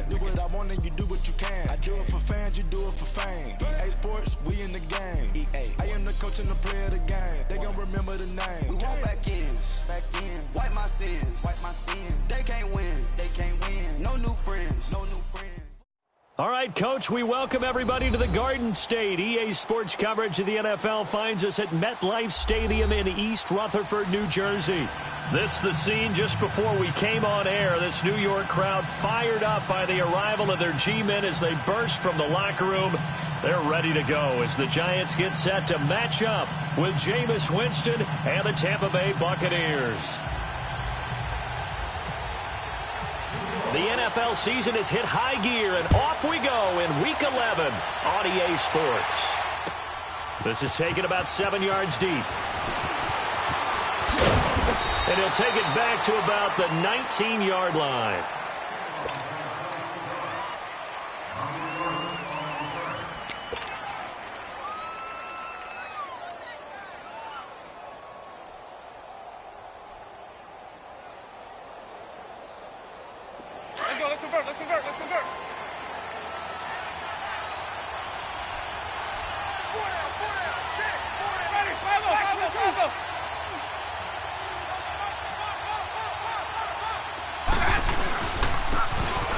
Do what I want and you do what you can. I do it for fans, you do it for fame. EA Sports, we in the game. I am the coach and the player of the game. They gon' remember the name. We want back ends. Wipe my sins. They can't win. No new friends. All right, Coach, we welcome everybody to the Garden State. EA Sports coverage of the NFL finds us at MetLife Stadium in East Rutherford, New Jersey. This the scene just before we came on air. This New York crowd fired up by the arrival of their G-men as they burst from the locker room. They're ready to go as the Giants get set to match up with Jameis Winston and the Tampa Bay Buccaneers. The NFL season has hit high gear, and off we go in Week 11 on EA Sports. This is taken about 7 yards deep. And he'll take it back to about the 19-yard line. Let's convert.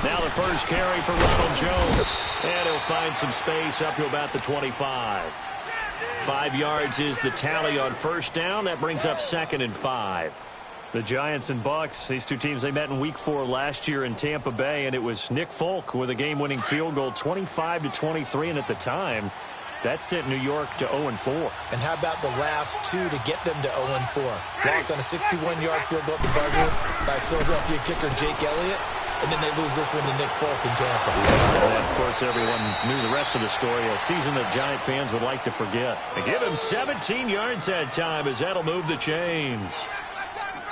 Now the first carry for Ronald Jones. And he'll find some space up to about the 25. 5 yards is the tally on first down. That brings up 2nd and 5. The Giants and Bucs, these two teams, they met in Week 4 last year in Tampa Bay, and it was Nick Folk with a game-winning field goal, 25-23, and at the time, that sent New York to 0-4. And how about the last two to get them to 0-4? Lost on a 61-yard field goal at the buzzer by Philadelphia kicker Jake Elliott, and then they lose this one to Nick Folk in Tampa. And of course, everyone knew the rest of the story, a season that Giant fans would like to forget. They give him 17 yards that time as that'll move the chains.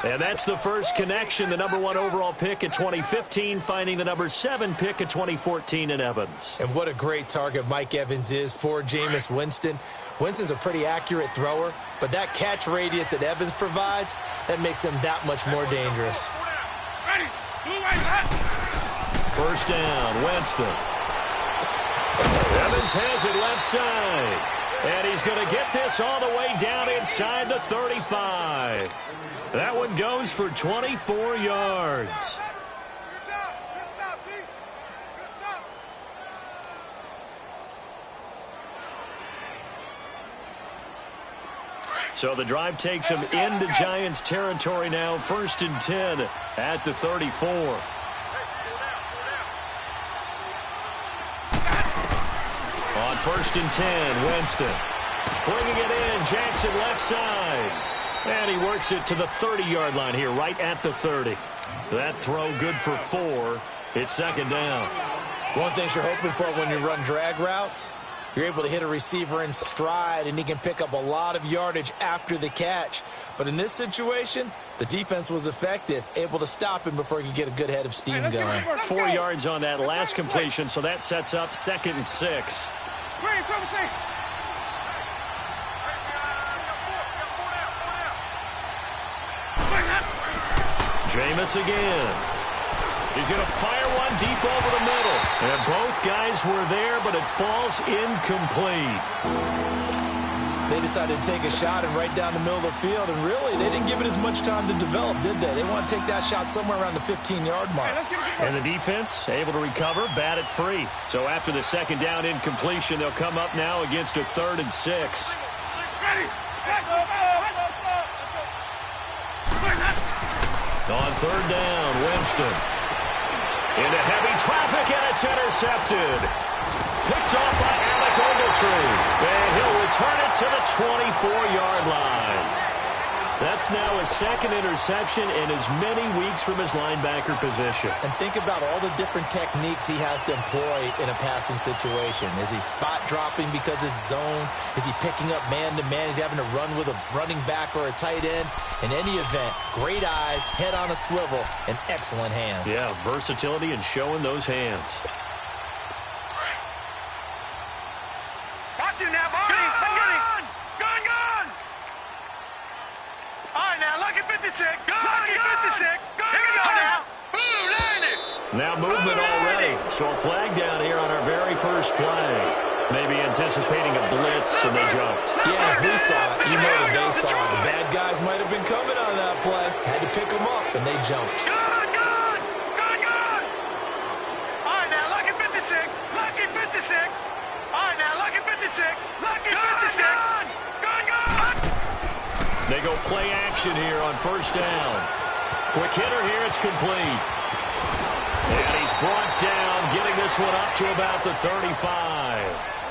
And that's the first connection, the number 1 overall pick in 2015, finding the number 7 pick in 2014 in Evans. And what a great target Mike Evans is for Jameis Winston. Winston's a pretty accurate thrower, but that catch radius that Evans provides, that makes him that much more dangerous. First down, Winston. Evans has it left side. And he's going to get this all the way down inside the 35. That one goes for 24 yards. So the drive takes him into Giants territory now. 1st and 10 at the 34. On 1st and 10, Winston. Bringing it in, Jackson left side. And he works it to the 30-yard line here, right at the 30. That throw good for 4. It's 2nd down. One thing you're hoping for when you run drag routes, you're able to hit a receiver in stride, and he can pick up a lot of yardage after the catch. But in this situation, the defense was effective, able to stop him before he could get a good head of steam going. 4 yards on that last completion, so that sets up 2nd and 6. Jameis again. He's going to fire one deep over the middle. And both guys were there, but it falls incomplete. They decided to take a shot and right down the middle of the field, and really, they didn't give it as much time to develop, did they? They want to take that shot somewhere around the 15-yard mark. And the defense able to recover, bat it free. So after the 2nd down incompletion, they'll come up now against a 3rd and 6. On 3rd down, Winston. Into heavy traffic, and it's intercepted. Picked off by Alec Ogletree. And he'll return it to the 24-yard line. That's now his 2nd interception in as many weeks from his linebacker position. And think about all the different techniques he has to employ in a passing situation. Is he spot dropping because it's zone? Is he picking up man-to-man? Is he having to run with a running back or a tight end? In any event, great eyes, head on a swivel, and excellent hands. Yeah, versatility and showing those hands. Watch it now, boy. Gone. All right, now, look at 56. Look at 56. Here we go now. Boom, landed. Now movement already. So a flag down here on our very first play. Maybe anticipating a blitz, and they jumped. Yeah, if we saw it, you know that they saw it. The bad guys might have been coming on that play. Had to pick them up, and they jumped. Good, good. Good, good. All right, now, lucky 56. Lucky 56. All right, now, lucky 56. Lucky 56. Good, good. They go play action here on first down. Quick hitter here, it's complete. And he's brought down, getting this one up to about the 35.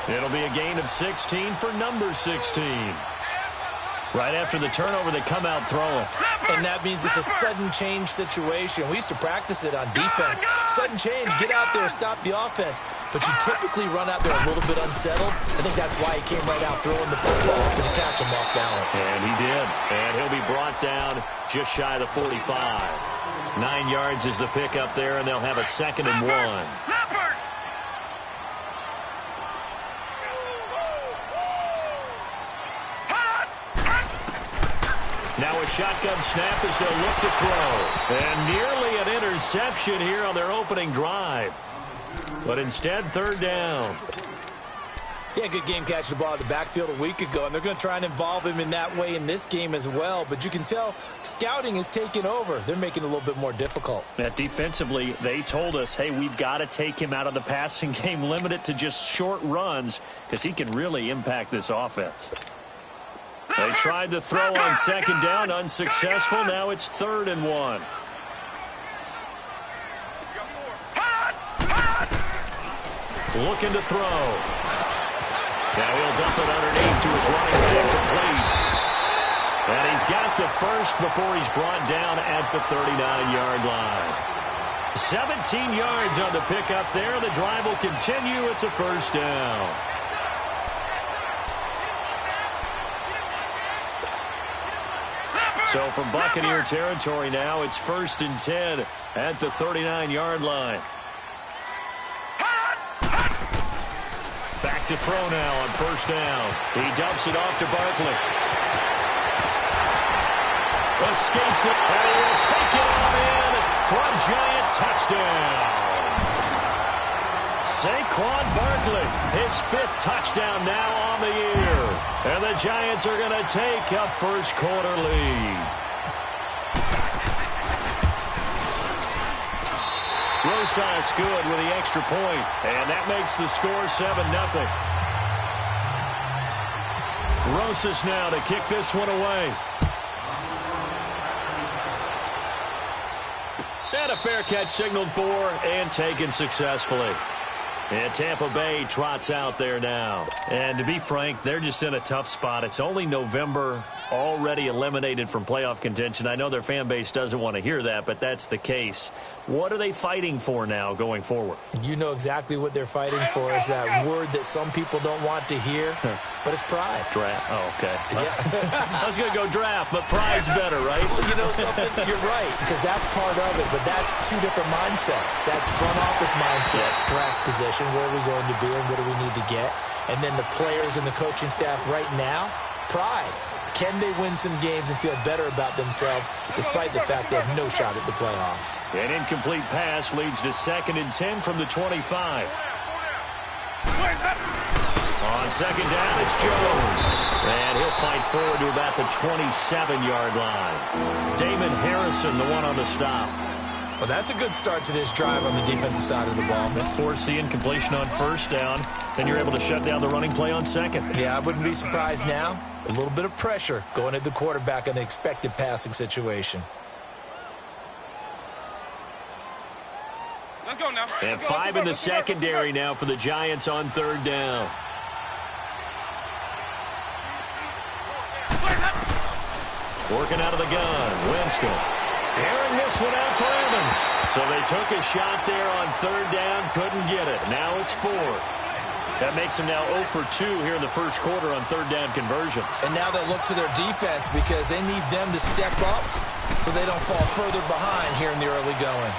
It'll be a gain of 16 for number 16. Right after the turnover, they come out throwing. And that means it's a sudden change situation. We used to practice it on defense. Sudden change, get out there, stop the offense. But you typically run out there a little bit unsettled. I think that's why he came right out throwing the football and catch him off balance. And he did. And he'll be brought down just shy of the 45. 9 yards is the pickup there, and they'll have a 2nd and 1. Now a shotgun snap as they'll look to throw. And nearly an interception here on their opening drive. But instead, 3rd down. Yeah, good game catching the ball in the backfield a week ago, and they're going to try and involve him in that way in this game as well. But you can tell scouting is taking over. They're making it a little bit more difficult. Defensively, they told us, hey, we've got to take him out of the passing game, limit it to just short runs, because he can really impact this offense. They tried to throw on 2nd down, unsuccessful. Now it's 3rd and 1. Looking to throw. Now he'll dump it underneath to his running back, complete. And he's got the first before he's brought down at the 39-yard line. 17 yards on the pickup there. The drive will continue. It's a 1st down. So from Buccaneer territory now, it's 1st and 10 at the 39-yard line. Back to throw now on 1st down. He dumps it off to Barkley. Escapes it, and he will take it on in for a Giant touchdown. Saquon Barkley, his 5th touchdown now on the year. And the Giants are going to take a first-quarter lead. Rosas good with the extra point, and that makes the score 7-0. Rosas now to kick this one away. And a fair catch signaled for and taken successfully. And Tampa Bay trots out there now. And to be frank, they're just in a tough spot. It's only November, already eliminated from playoff contention. I know their fan base doesn't want to hear that, but that's the case. What are they fighting for now going forward? You know exactly what they're fighting for is that word that some people don't want to hear, but it's pride. Draft. Oh, okay. Yeah. I was going to go draft, but pride's better, right? Well, you know something? You're right, because that's part of it, but that's two different mindsets. That's front office mindset, draft position, where are we going to be and what do we need to get? And then the players and the coaching staff right now, pride. Can they win some games and feel better about themselves despite the fact they have no shot at the playoffs? An incomplete pass leads to 2nd and 10 from the 25. On 2nd down, it's Jones. And he'll fight forward to about the 27-yard line. Damon Harrison, the one on the stop. Well, that's a good start to this drive on the defensive side of the ball. Force the incompletion on 1st down. Then you're able to shut down the running play on 2nd. Yeah, I wouldn't be surprised now. A little bit of pressure going at the quarterback in the expected passing situation. Let's go now. And 5 in the secondary now for the Giants on 3rd down. Working out of the gun, Winston. Airing this one out for Evans. So they took a shot there on 3rd down, couldn't get it. Now it's 4th. That makes them now 0 for 2 here in the first quarter on 3rd down conversions. And now they'll look to their defense because they need them to step up so they don't fall further behind here in the early going.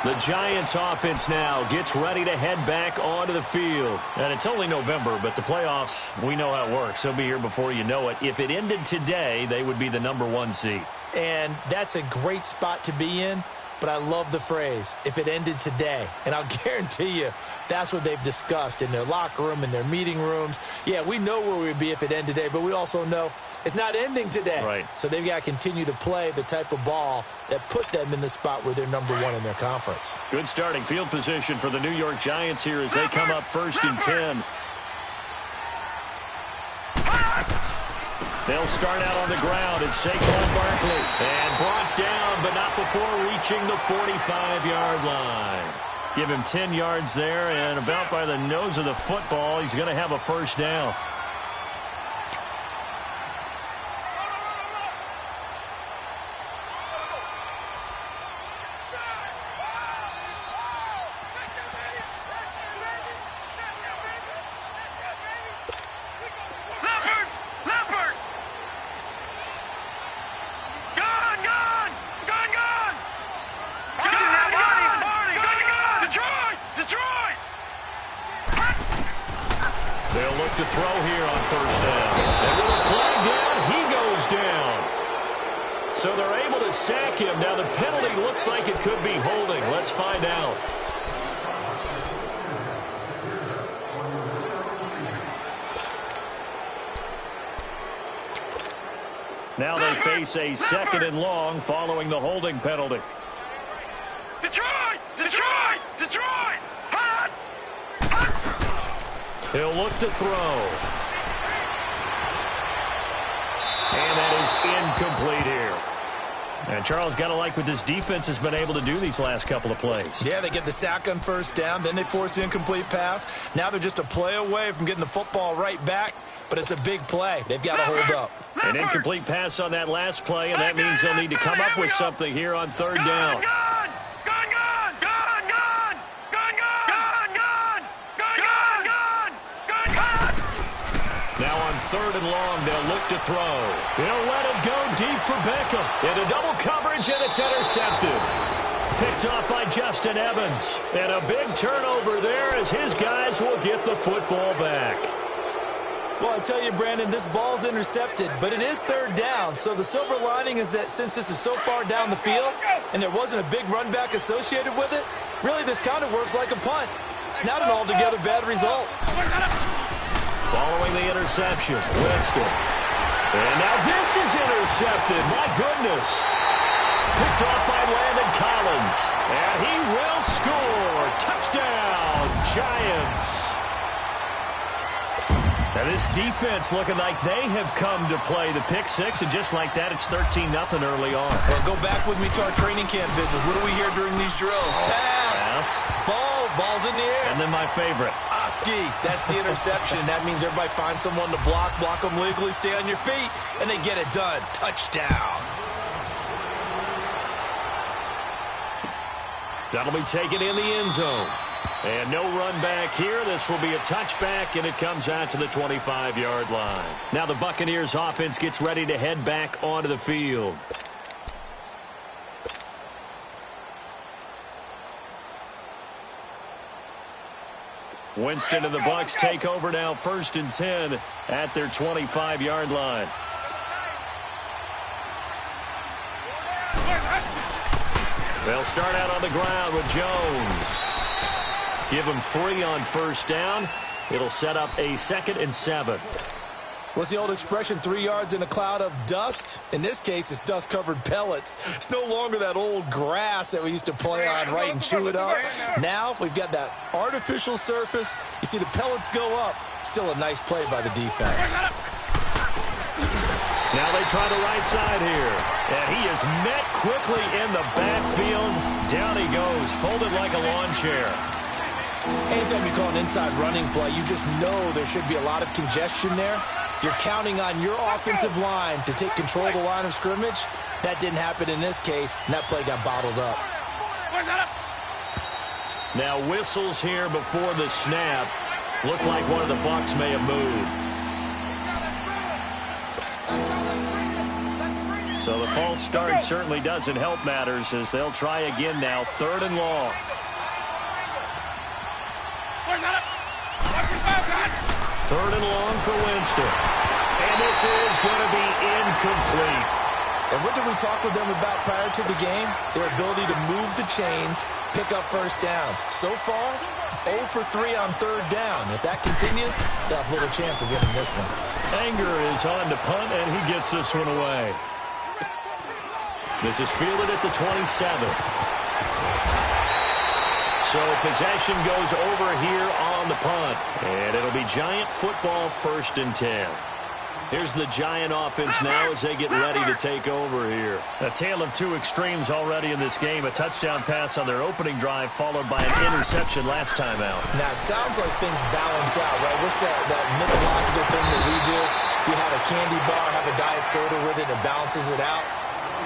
The Giants offense now gets ready to head back onto the field. And it's only November, but the playoffs, we know how it works. They'll be here before you know it. If it ended today, they would be the #1 seed. And that's a great spot to be in. But I love the phrase, if it ended today. And I'll guarantee you, that's what they've discussed in their locker room, in their meeting rooms. Yeah, we know where we'd be if it ended today, but we also know it's not ending today. Right. So they've got to continue to play the type of ball that put them in the spot where they're number one in their conference. Good starting field position for the New York Giants here as they come up 1st and 10. They'll start out on the ground. It's Saquon Barkley. And brought down, but not before reaching the 45-yard line. Give him 10 yards there, and about by the nose of the football, he's going to have a first down. They'll look to throw here on first down. And with a flag down, he goes down. So they're able to sack him. Now the penalty looks like it could be holding. Let's find out. Now they face a 2nd and long following the holding penalty. Detroit! Detroit! Detroit! Hot! He'll look to throw. And that is incomplete here. And Charles, got to like what this defense has been able to do these last couple of plays. Yeah, they get the sack on first down, then they force the incomplete pass. Now they're just a play away from getting the football right back, but it's a big play. They've got to hold up. An incomplete pass on that last play, and that means they'll need to come up with something here on 3rd down. Now on 3rd and long, they'll look to throw. He'll let it go deep for Beckham. Into double coverage, and it's intercepted. Picked off by Justin Evans. And a big turnover there as his guys will get the football back. Well, I tell you, Brandon, this ball's intercepted, but it is 3rd down. So the silver lining is that since this is so far down the field and there wasn't a big run back associated with it, really this kind of works like a punt. It's not an altogether bad result. Following the interception, Winston. And now this is intercepted. My goodness. Picked off by Landon Collins. And he will score. Touchdown, Giants. Now this defense looking like they have come to play the pick six, and just like that, it's 13-0 early on. Well, go back with me to our training camp visit. What do we hear during these drills? Pass. Ball's in the air. And then my favorite. Oski. That's the interception. That means everybody finds someone to block them legally, stay on your feet, and they get it done. Touchdown. That'll be taken in the end zone. And no run back here. This will be a touchback, and it comes out to the 25-yard line. Now the Buccaneers offense gets ready to head back onto the field. Winston and the Bucs take over now, 1st and 10 at their 25-yard line. They'll start out on the ground with Jones. Give him 3 on first down. It'll set up a 2nd and 7. What's the old expression, 3 yards in a cloud of dust? In this case, it's dust-covered pellets. It's no longer that old grass that we used to play on, right, and chew it up. Now we've got that artificial surface. You see the pellets go up. Still a nice play by the defense. Now they try the right side here. And he is met quickly in the backfield. Down he goes, folded like a lawn chair. Anytime you call an inside running play, you just know there should be a lot of congestion there. You're counting on your offensive line to take control of the line of scrimmage. That didn't happen in this case, and that play got bottled up. Now whistles here before the snap. Looked like one of the Bucs may have moved. So the false start certainly doesn't help matters as they'll try again now, 3rd and long. 3rd and long for Winston. And this is going to be incomplete. And what did we talk with them about prior to the game? Their ability to move the chains, pick up first downs. So far, 0 for 3 on third down. If that continues, they'll have little chance of winning this one. Anger is on to punt, and he gets this one away. This is fielded at the 27. So possession goes over here on the punt. And it'll be Giant football, 1st and 10. Here's the Giant offense now as they get ready to take over here. A tale of two extremes already in this game. A touchdown pass on their opening drive followed by an interception last time out. Now, it sounds like things balance out, right? What's that mythological thing that we do? If you have a candy bar, have a diet soda with it, it balances it out.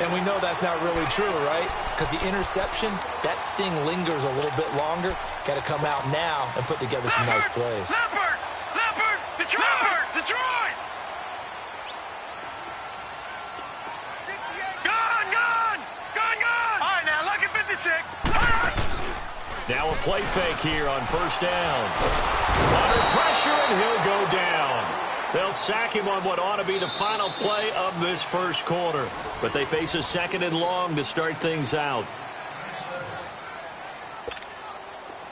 And we know that's not really true, right? Because the interception, that sting lingers a little bit longer. Got to come out now and put together some nice plays. Leopard! Detroit! Detroit! Gone! All right, now, lucky 56. Now a play fake here on 1st down. Under pressure, and he'll go down. They'll sack him on what ought to be the final play of this first quarter. But they face a 2nd and long to start things out.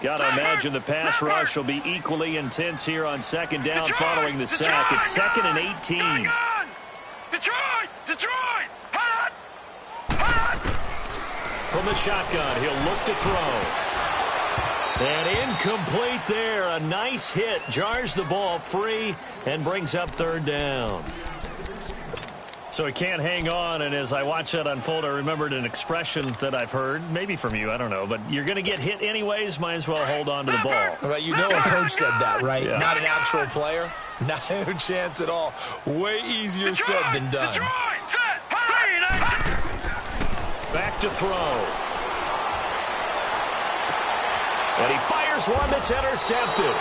Got to imagine the pass rush will be equally intense here on 2nd down following the sack. It's 2nd and 18. Detroit! From the shotgun, he'll look to throw. And incomplete there. A nice hit. Jars the ball free and brings up 3rd down. So he can't hang on, and as I watch that unfold, I remembered an expression that I've heard, maybe from you, I don't know, but you're going to get hit anyways, might as well hold on to the ball. Right, you know a coach said that, right? Yeah. Not an actual player. Not a chance at all. Way easier said than done. Back to throw. And he fires one that's intercepted.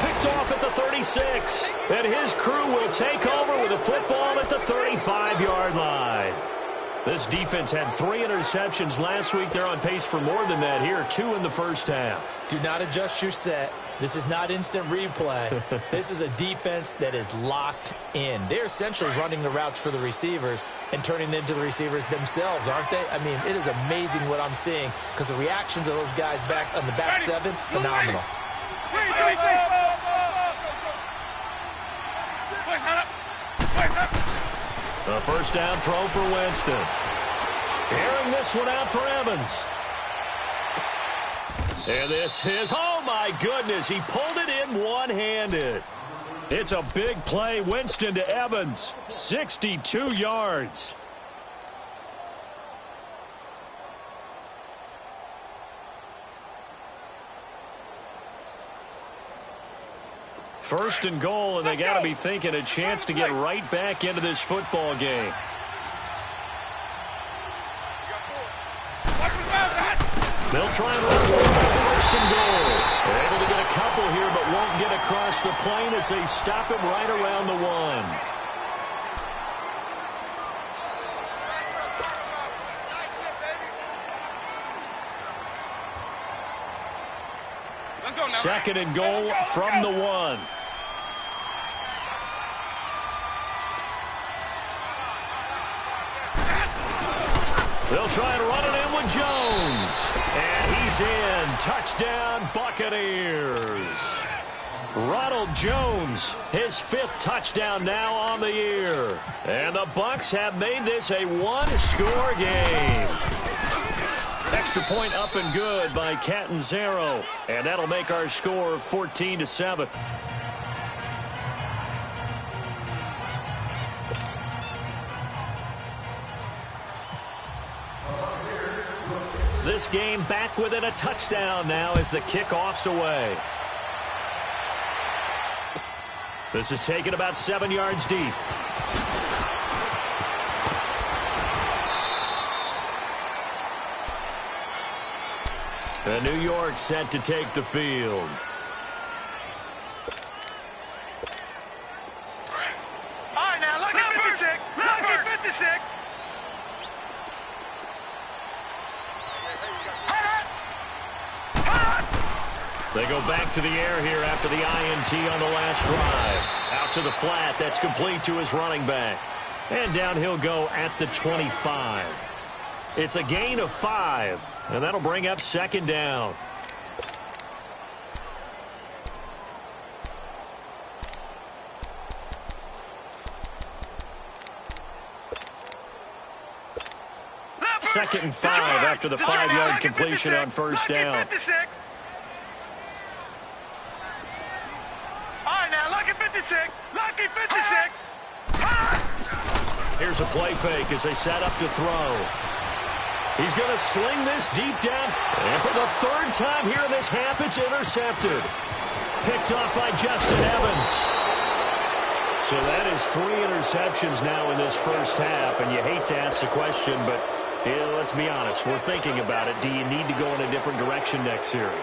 Picked off at the 36. And his crew will take over with a football at the 35-yard line. This defense had 3 interceptions last week. They're on pace for more than that here. 2 in the first half. Do not adjust your set. This is not instant replay. This is a defense that is locked in. They're essentially running the routes for the receivers and turning into the receivers themselves, aren't they? I mean, it is amazing what I'm seeing because the reactions of those guys back on the back 7, phenomenal. A 1st down throw for Winston. Airing this one out for Evans. And this is, oh my goodness, he pulled it in one-handed. It's a big play. Winston to Evans, 62 yards. First and goal, and they got to be thinking a chance to get right back into this football game. They'll try and run for 1st and goal. They're able to get a couple here, but won't get across the plane as they stop him right around the 1. Second and goal from the 1. They'll try and run it in with Jones. And he's in. Touchdown, Buccaneers. Ronald Jones, his 5th touchdown now on the year. And the Bucs have made this a 1-score game. Extra point up and good by Catanzaro. And that'll make our score 14-7. This game back within a touchdown now as the kickoff's away. This is taken about 7 yards deep. And New York set to take the field. All right, now, lucky 56. Lucky 56. They go back to the air here after the INT on the last drive. Out to the flat. That's complete to his running back. And down he'll go at the 25. It's a gain of 5, and that'll bring up second down. Second and 5 after the 5-yard completion on first down. All right, now, lucky 56. Lucky 56. Here's a play fake as they set up to throw. He's going to sling this deep down. And for the third time here in this half, it's intercepted. Picked off by Justin Evans. So that is 3 interceptions now in this first half. And you hate to ask the question, but let's be honest. We're thinking about it. Do you need to go in a different direction next series?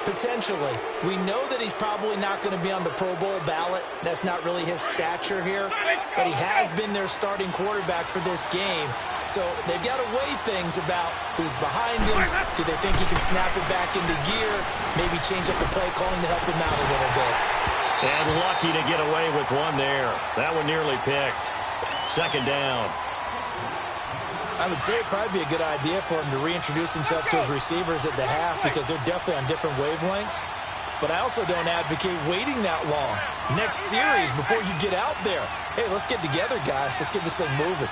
Potentially. We know that he's probably not going to be on the Pro Bowl ballot. That's not really his stature here. But he has been their starting quarterback for this game. So they've got to weigh things about who's behind him. Do they think he can snap it back into gear? Maybe change up the play calling to help him out a little bit. And lucky to get away with one there. That one nearly picked. Second down. I would say it'd probably be a good idea for him to reintroduce himself to his receivers at the half because they're definitely on different wavelengths. But I also don't advocate waiting that long. Next series, before you get out there, hey, let's get together, guys. Let's get this thing moving.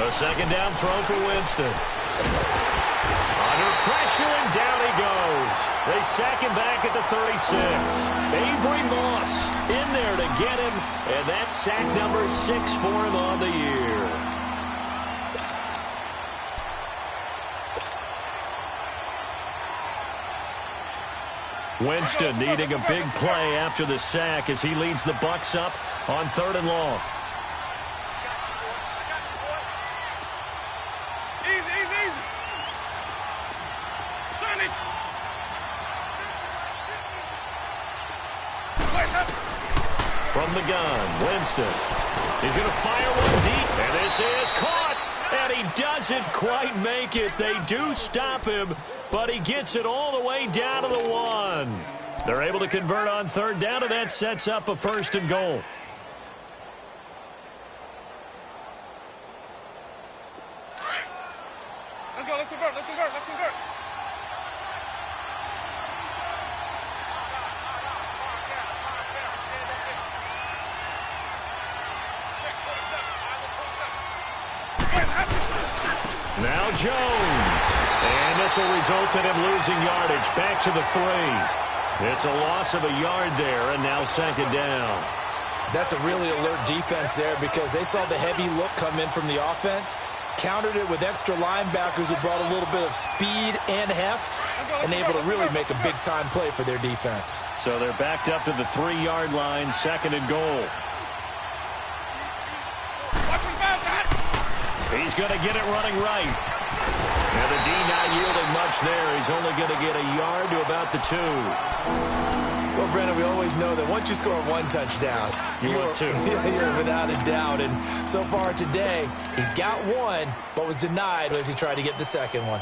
A second down throw for Winston. Under pressure, and down he goes. They sack him back at the 36. Avery Moss in there to get him, and that's sack number 6 for him on the year. Winston needing a big play after the sack as he leads the Bucs up on 3rd and long. From the gun, Winston. He's going to fire one deep, and this is caught, and he doesn't quite make it. They do stop him, but he gets it all the way down to the 1. They're able to convert on 3rd down, and that sets up a 1st and goal. Let's go, let's convert, let's convert, let's convert. Now Jones. And this will result in him losing yardage. Back to the 3. It's a loss of a yard there, and now 2nd down. That's a really alert defense there because they saw the heavy look come in from the offense, countered it with extra linebackers who brought a little bit of speed and heft, and able to really make a big-time play for their defense. So they're backed up to the 3-yard line, 2nd and goal. He's going to get it running right. And the D not yielding much there. He's only going to get a yard to about the 2. Well, Brennan, we always know that once you score 1 touchdown, you're 2. You're without a doubt. And so far today, he's got 1, but was denied as he tried to get the 2nd one.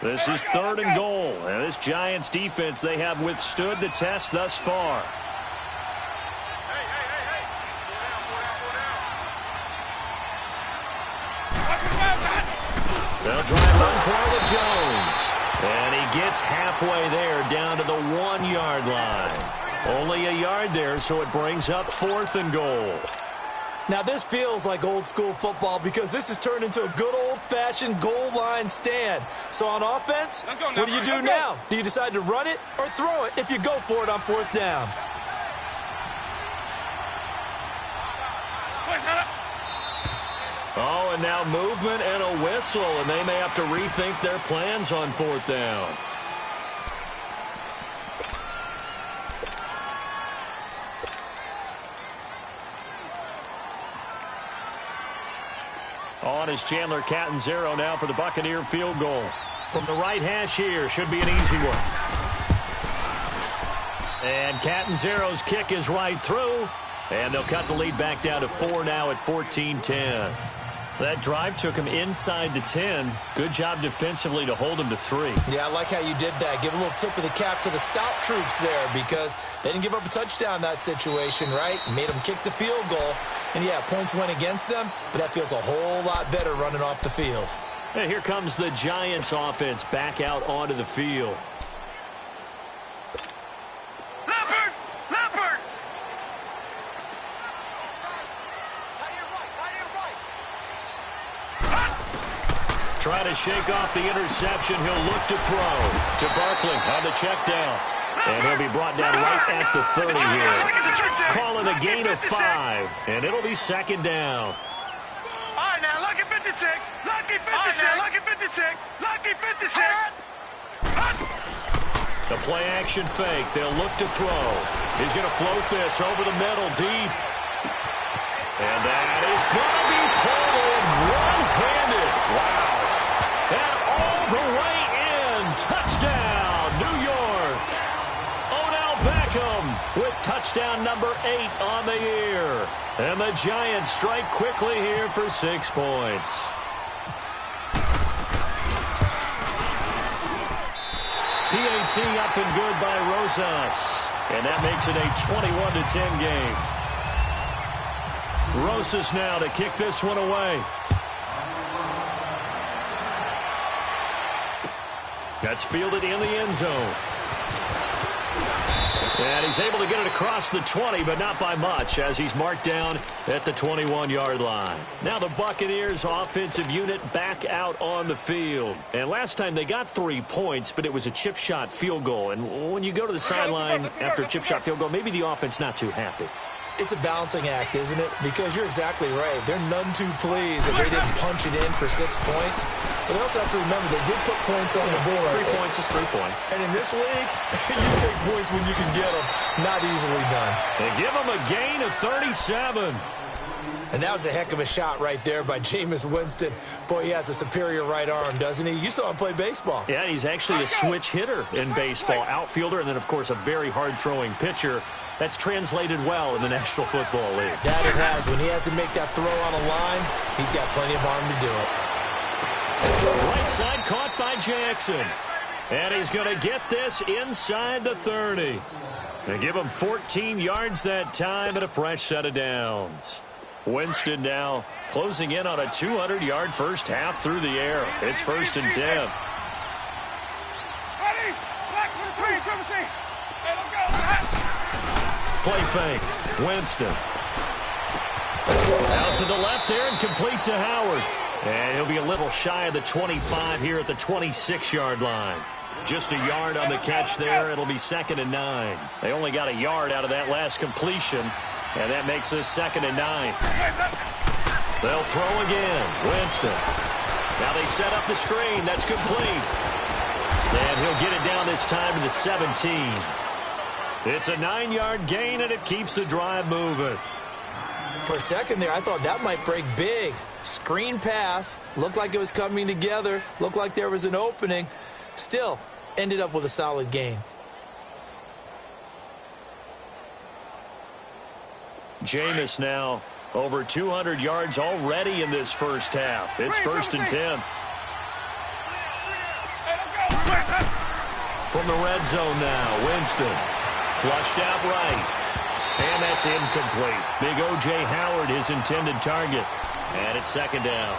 This is 3rd and goal. And this Giants defense, they have withstood the test thus far. They'll try and run forward with Jones. And he gets halfway there down to the 1-yard line. Only a yard there, so it brings up 4th and goal. Now, this feels like old-school football because this has turned into a good old-fashioned goal line stand. So on offense, what do you do now? Do you decide to run it or throw it if you go for it on 4th down? Oh, and now movement and a whistle, and they may have to rethink their plans on 4th down. On is Chandler Catanzaro now for the Buccaneer field goal. From the right hash here, should be an easy one. And Catanzaro's kick is right through. And they'll cut the lead back down to 4 now at 14-10. That drive took him inside the 10. Good job defensively to hold him to 3. Yeah, I like how you did that. Give a little tip of the cap to the stop troops there because they didn't give up a touchdown in that situation, right? Made them kick the field goal. And, yeah, points went against them, but that feels a whole lot better running off the field. And here comes the Giants offense back out onto the field. Leopard! Leopard! Try to shake off the interception. He'll look to throw to Barkley on the check down. And he'll be brought down right at the 30 here. Calling a gain of 5, and it'll be second down. All right, now, lucky 56. Lucky 56. Lucky 56. Lucky 56. The play action fake. They'll look to throw. He's going to float this over the middle deep. And that is going to be pulled in one-handed. Wow. And all the way in. Touchdown, New York. Odell Beckham with touchdown number 8 on the year. And the Giants strike quickly here for 6 points. PAT up and good by Rosas. And that makes it a 21-10 game. Rosas now to kick this one away. That's fielded in the end zone. And he's able to get it across the 20, but not by much, as he's marked down at the 21-yard line. Now the Buccaneers offensive unit back out on the field. And last time they got 3 points, but it was a chip shot field goal. And when you go to the sideline after a chip shot field goal, maybe the offense not too happy. It's a balancing act, isn't it? Because you're exactly right. They're none too pleased that they didn't punch it in for 6 points. But they also have to remember they did put points on the board. 3 points is 3 points. And in this league, you take points when you can get them. Not easily done. They give them a gain of 37. And that was a heck of a shot right there by Jameis Winston. Boy, he has a superior right arm, doesn't he? You saw him play baseball. Yeah, he's actually a switch hitter in baseball. Outfielder, and then, of course, a very hard-throwing pitcher. That's translated well in the National Football League. That it has. When he has to make that throw on a line, he's got plenty of arm to do it. Right side caught by Jackson. And he's going to get this inside the 30. They give him 14 yards that time and a fresh set of downs. Winston now closing in on a 200-yard first half through the air. It's 1st and 10. Ready? Black 23, Triple C. Hey, let's go. Play fake. Winston. Out to the left there and complete to Howard. And he'll be a little shy of the 25 here at the 26-yard line. Just a yard on the catch there. It'll be 2nd and 9. They only got a yard out of that last completion. And that makes this 2nd and 9. They'll throw again. Winston. Now they set up the screen. That's complete. And he'll get it down this time to the 17. It's a 9-yard gain, and it keeps the drive moving. For a second there, I thought that might break big. Screen pass. Looked like it was coming together. Looked like there was an opening. Still, ended up with a solid gain. Jameis now over 200 yards already in this first half. It's 1st and 10. From the red zone now, Winston. Flushed out right. And that's incomplete. Big O.J. Howard, his intended target. And it's 2nd down.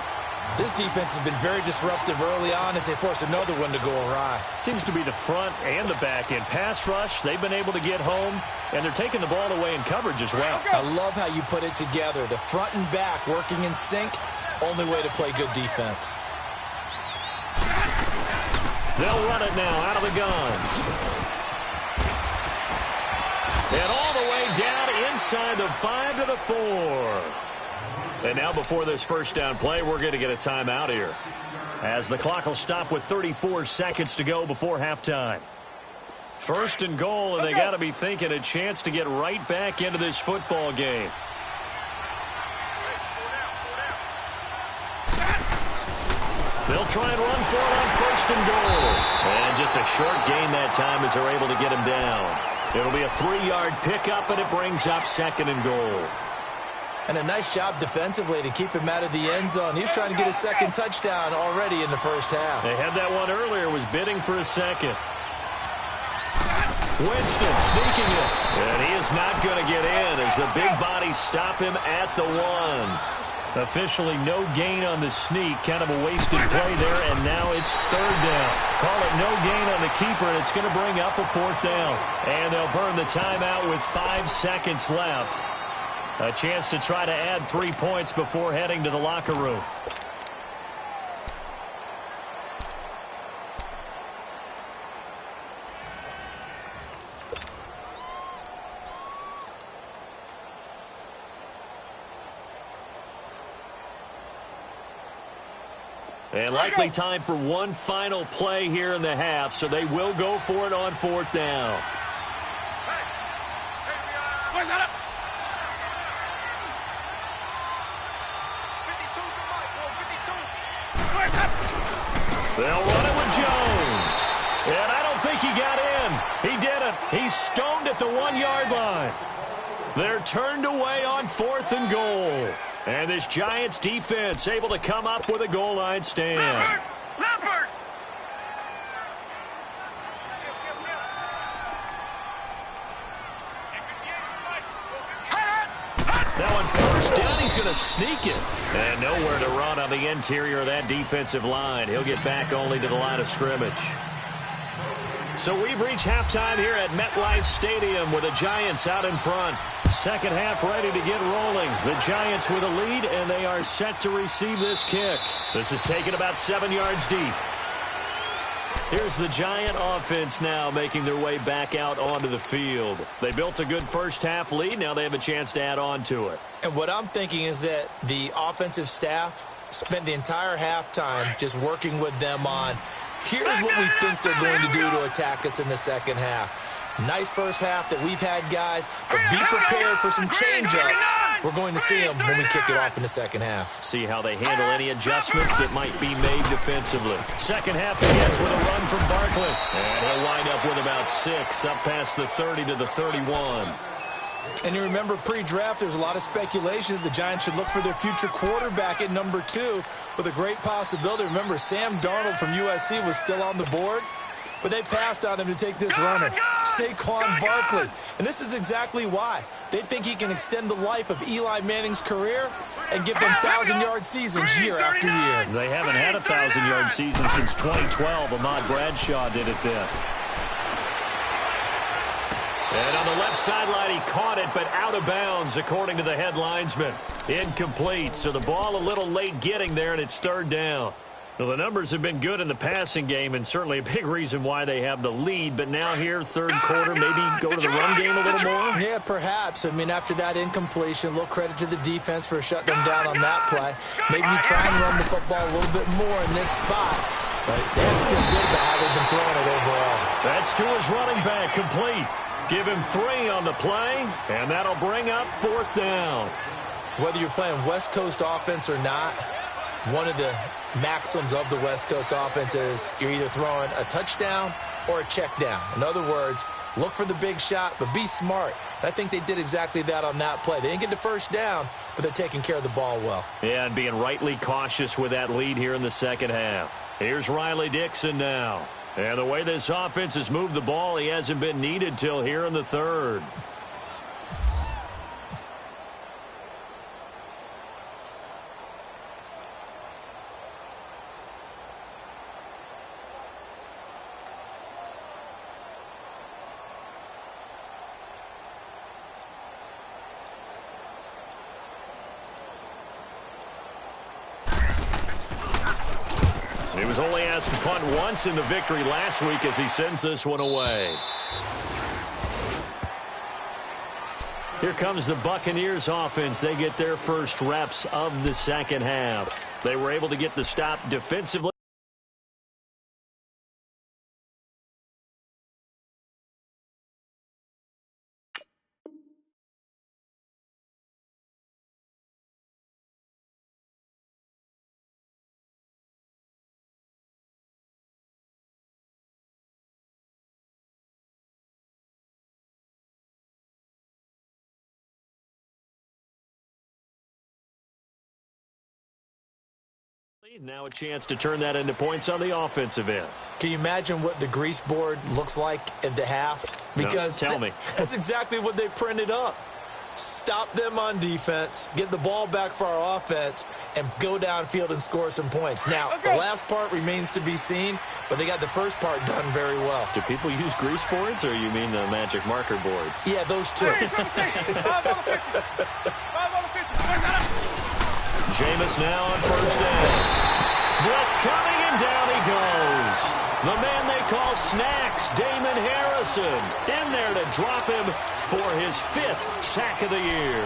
This defense has been very disruptive early on as they force another one to go awry. Seems to be the front and the back end. Pass rush, they've been able to get home, and they're taking the ball away in coverage as well. I love how you put it together. The front and back working in sync, only way to play good defense. They'll run it now out of the gun. And all the way down inside the 5 to the 4. And now before this first down play, we're going to get a timeout here, as the clock will stop with 34 seconds to go before halftime. 1st and goal, and they got to be thinking a chance to get right back into this football game. They'll try and run for it on 1st and goal. And just a short gain that time as they're able to get him down. It'll be a 3-yard pickup, and it brings up 2nd and goal. And a nice job defensively to keep him out of the end zone. He was trying to get his second touchdown already in the first half. They had that one earlier, was bidding for a second. Winston sneaking it. And he is not going to get in as the big bodies stop him at the 1. Officially no gain on the sneak. Kind of a wasted play there, and now it's third down. Call it no gain on the keeper, and it's going to bring up a fourth down. And they'll burn the timeout with 5 seconds left. A chance to try to add 3 points before heading to the locker room. And likely time for one final play here in the half, so they will go for it on fourth down. They'll run it with Jones. And I don't think he got in. He didn't. He's stoned at the 1-yard line. They're turned away on 4th and goal. And this Giants defense able to come up with a goal line stand. Leopard! Now on first down, he's going to sneak it. And nowhere to run on the interior of that defensive line. He'll get back only to the line of scrimmage. So we've reached halftime here at MetLife Stadium with the Giants out in front. Second half ready to get rolling. The Giants with a lead, and they are set to receive this kick. This is taken about 7 yards deep. Here's the Giant offense now making their way back out onto the field. They built a good first half lead. Now they have a chance to add on to it. And what I'm thinking is that the offensive staff spent the entire halftime just working with them on, here's what we think they're going to do to attack us in the second half. Nice first half that we've had, guys, but be prepared for some change-ups. We're going to see them when we kick it off in the second half. See how they handle any adjustments that might be made defensively. Second half begins with a run from Barkley. And he'll wind up with about 6, up past the 30 to the 31. And you remember pre-draft, there's a lot of speculation that the Giants should look for their future quarterback at number 2 with a great possibility. Remember, Sam Darnold from USC was still on the board, but they passed on him to take this runner, Saquon Barkley. And this is exactly why. They think he can extend the life of Eli Manning's career and give them 1,000-yard seasons year after year. They haven't had a 1,000-yard season since 2012. Ahmad Bradshaw did it then. And on the left sideline, he caught it, but out of bounds, according to the head linesman. Incomplete, so the ball a little late getting there, and it's third down. Well, the numbers have been good in the passing game, and certainly a big reason why they have the lead. But now here, third quarter, maybe go to the run game a little more? Yeah, perhaps. I mean, after that incompletion, a little credit to the defense for shutting them down on that play. Maybe you try and run the football a little bit more in this spot. But they have to feel good about how they've been throwing it overall. That's to his running back, complete. Give him 3 on the play, and that'll bring up fourth down. Whether you're playing West Coast offense or not, one of the maxims of the West Coast offense is you're either throwing a touchdown or a check down. In other words, look for the big shot, but be smart. And I think they did exactly that on that play. They didn't get the first down, but they're taking care of the ball well. Yeah, and being rightly cautious with that lead here in the second half. Here's Riley Dixon now. And the way this offense has moved the ball, he hasn't been needed till here in the third. He was only asked to punt once in the victory last week as he sends this one away. Here comes the Buccaneers offense. They get their first reps of the second half. They were able to get the stop defensively. Now a chance to turn that into points on the offensive end. Can you imagine what the grease board looks like at the half? Because no, tell me. That's exactly what they printed up. Stop them on defense, get the ball back for our offense, and go downfield and score some points. Now, the last part remains to be seen, but they got the first part done very well. Do people use grease boards, or you mean the magic marker boards? Yeah, those two. Jameis now on first down. Blitz coming, and down he goes. The man they call Snacks, Damon Harrison, in there to drop him for his 5th sack of the year.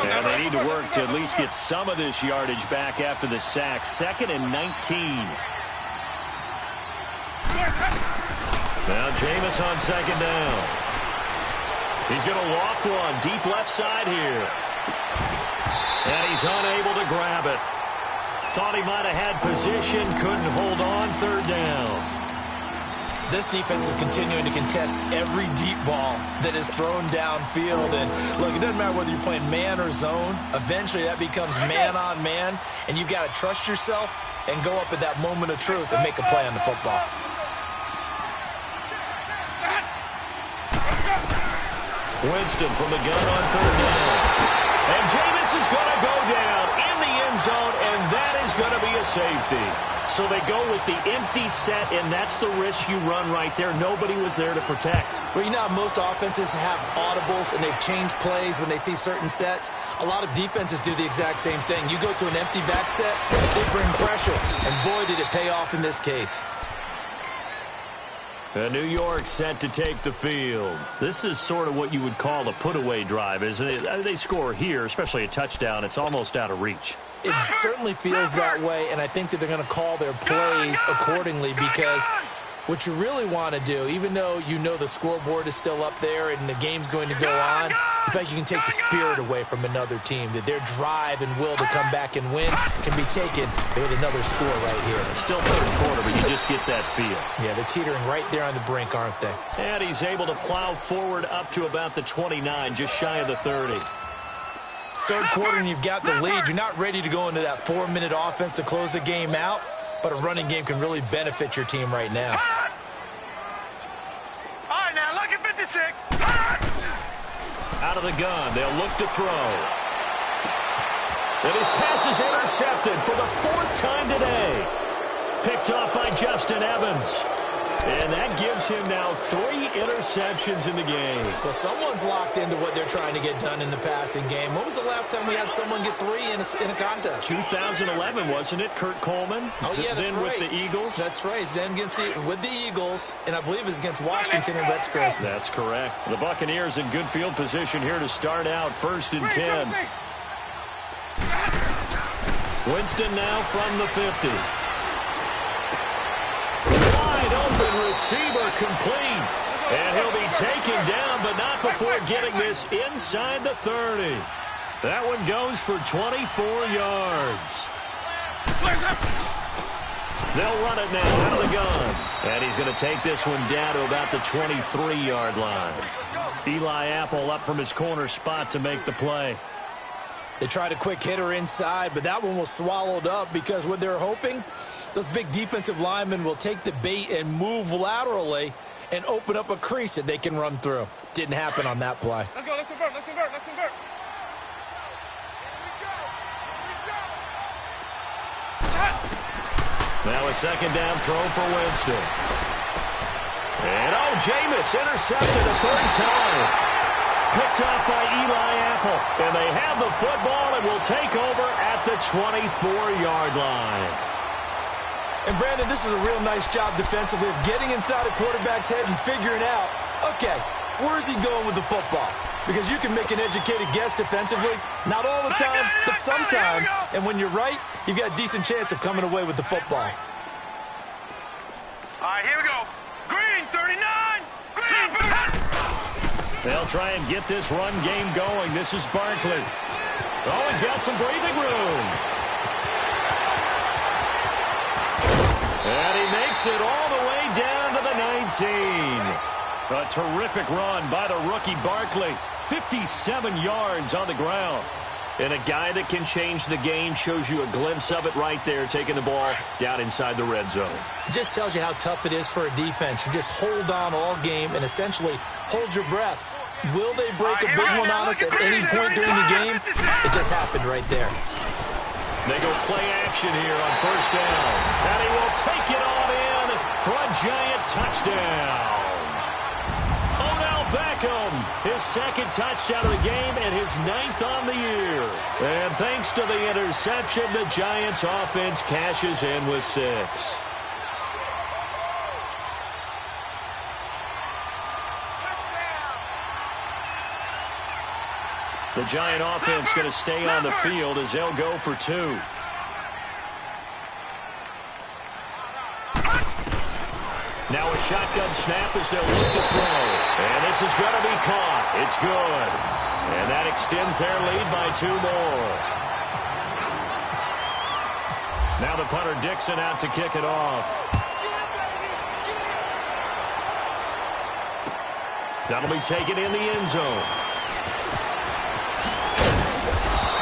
And they need to work to at least get some of this yardage back after the sack. 2nd and 19. Now Jameis on 2nd down. He's going to loft one deep left side here. And he's unable to grab it. Thought he might have had position, couldn't hold on. 3rd down. This defense is continuing to contest every deep ball that is thrown downfield. And look, it doesn't matter whether you're playing man or zone. Eventually that becomes man on man. And you've got to trust yourself and go up at that moment of truth and make a play on the football. Winston from the gun on 3rd down. And Jameis is going to go down in the end zone, and that is going to be a safety. So they go with the empty set, and that's the risk you run right there. Nobody was there to protect. Well, you know how most offenses have audibles, and they've changed plays when they see certain sets. A lot of defenses do the exact same thing. You go to an empty back set, they bring pressure, and boy, did it pay off in this case. New York set to take the field. This is sort of what you would call a put-away drive, isn't it? They score here, especially a touchdown. It's almost out of reach. It certainly feels that way, and I think that they're going to call their plays accordingly because what you really want to do, even though you know the scoreboard is still up there and the game's going to go on, in fact, you can take the spirit away from another team, that their drive and will to come back and win can be taken with another score right here. Still 3rd quarter, but you just get that feel. Yeah, they're teetering right there on the brink, aren't they? And he's able to plow forward up to about the 29, just shy of the 30. 3rd quarter and you've got the lead. You're not ready to go into that 4-minute offense to close the game out, but a running game can really benefit your team right now. All right, now, look at 56. Out of the gun, they'll look to throw. And his pass is intercepted for the 4th time today. Picked off by Justin Evans. And that gives him now 3 interceptions in the game. Well, someone's locked into what they're trying to get done in the passing game. When was the last time we had someone get 3 in a contest? 2011, wasn't it? Kurt Coleman? Oh, yeah, that's then right. with the Eagles? That's right. Then with the Eagles, and I believe it's against Washington and Rex Grossman. That's correct. The Buccaneers in good field position here to start out 1st and 10. Winston now from the 50. Open receiver complete. And he'll be taken down, but not before getting this inside the 30. That one goes for 24 yards. They'll run it now out of the gun. And he's going to take this one down to about the 23-yard line. Eli Apple up from his corner spot to make the play. They tried a quick hitter inside, but that one was swallowed up because what they're hoping, those big defensive linemen will take the bait and move laterally and open up a crease that they can run through. Didn't happen on that play. Let's go, let's convert, let's convert, let's convert. Now a 2nd down throw for Winston. And Jameis intercepted a 3rd time. Picked off by Eli Apple. And they have the football and will take over at the 24-yard line. And, Brandon, this is a real nice job defensively of getting inside a quarterback's head and figuring out, okay, where's he going with the football? Because you can make an educated guess defensively. Not all the time, but sometimes. And when you're right, you've got a decent chance of coming away with the football. All right, here we go. Green, 39. Green. They'll try and get this run game going. This is Barkley. Oh, he's got some breathing room. And he makes it all the way down to the 19. A terrific run by the rookie Barkley. 57 yards on the ground. And a guy that can change the game, shows you a glimpse of it right there, taking the ball down inside the red zone. It just tells you how tough it is for a defense. You just hold on all game and essentially hold your breath. Will they break a big one on us at any point during the game? It just happened right there. They go play action here on first down. And he will take it on in for a giant touchdown. Beckham, his second touchdown of the game and his 9th on the year. And thanks to the interception, the Giants offense cashes in with 6. The Giant offense going to stay on the field as they'll go for 2. Now a shotgun snap as they'll look to throw. And this is going to be caught. It's good. And that extends their lead by 2 more. Now the punter Dixon out to kick it off. That'll be taken in the end zone.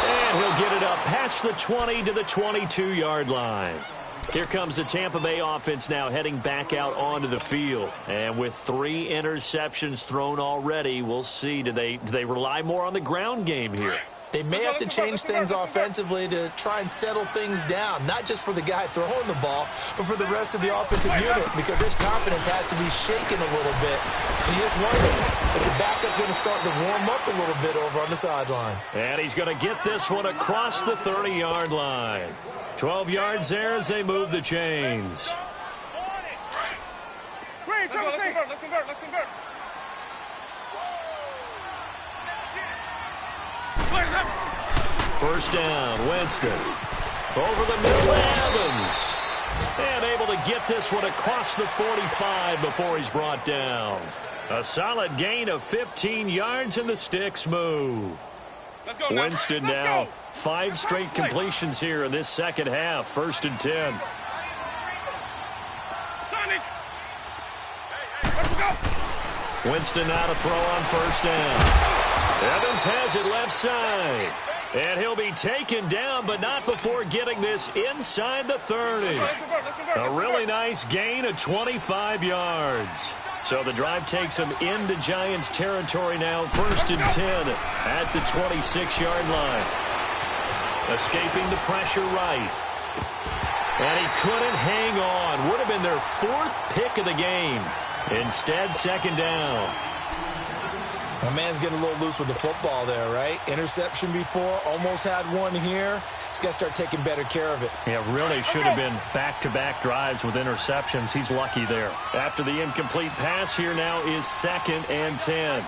And he'll get it up past the 20 to the 22-yard line. Here comes the Tampa Bay offense now heading back out onto the field. And with 3 interceptions thrown already, we'll see. Do they rely more on the ground game here? They may have to change things offensively to try and settle things down, not just for the guy throwing the ball, but for the rest of the offensive unit, because his confidence has to be shaken a little bit. And you just wonder, is the backup going to start to warm up a little bit over on the sideline? And he's going to get this one across the 30-yard line. 12 yards there as they move the chains. Let's convert. First down, Winston. Over the middle, Evans. And able to get this one across the 45 before he's brought down. A solid gain of 15 yards and the sticks move. Winston now 5 straight completions here in this second half. 1st and 10. Winston now to throw on first down. Evans has it left side. And he'll be taken down, but not before getting this inside the 30. A really nice gain of 25 yards. So the drive takes him into Giants territory now. 1st and 10 at the 26-yard line. Escaping the pressure right. And he couldn't hang on. Would have been their 4th pick of the game. Instead, 2nd down. My man's getting a little loose with the football there, right? Interception before, almost had one here. He's got to start taking better care of it. Yeah, really should have been back-to-back drives with interceptions. He's lucky there. After the incomplete pass, here now is 2nd and 10.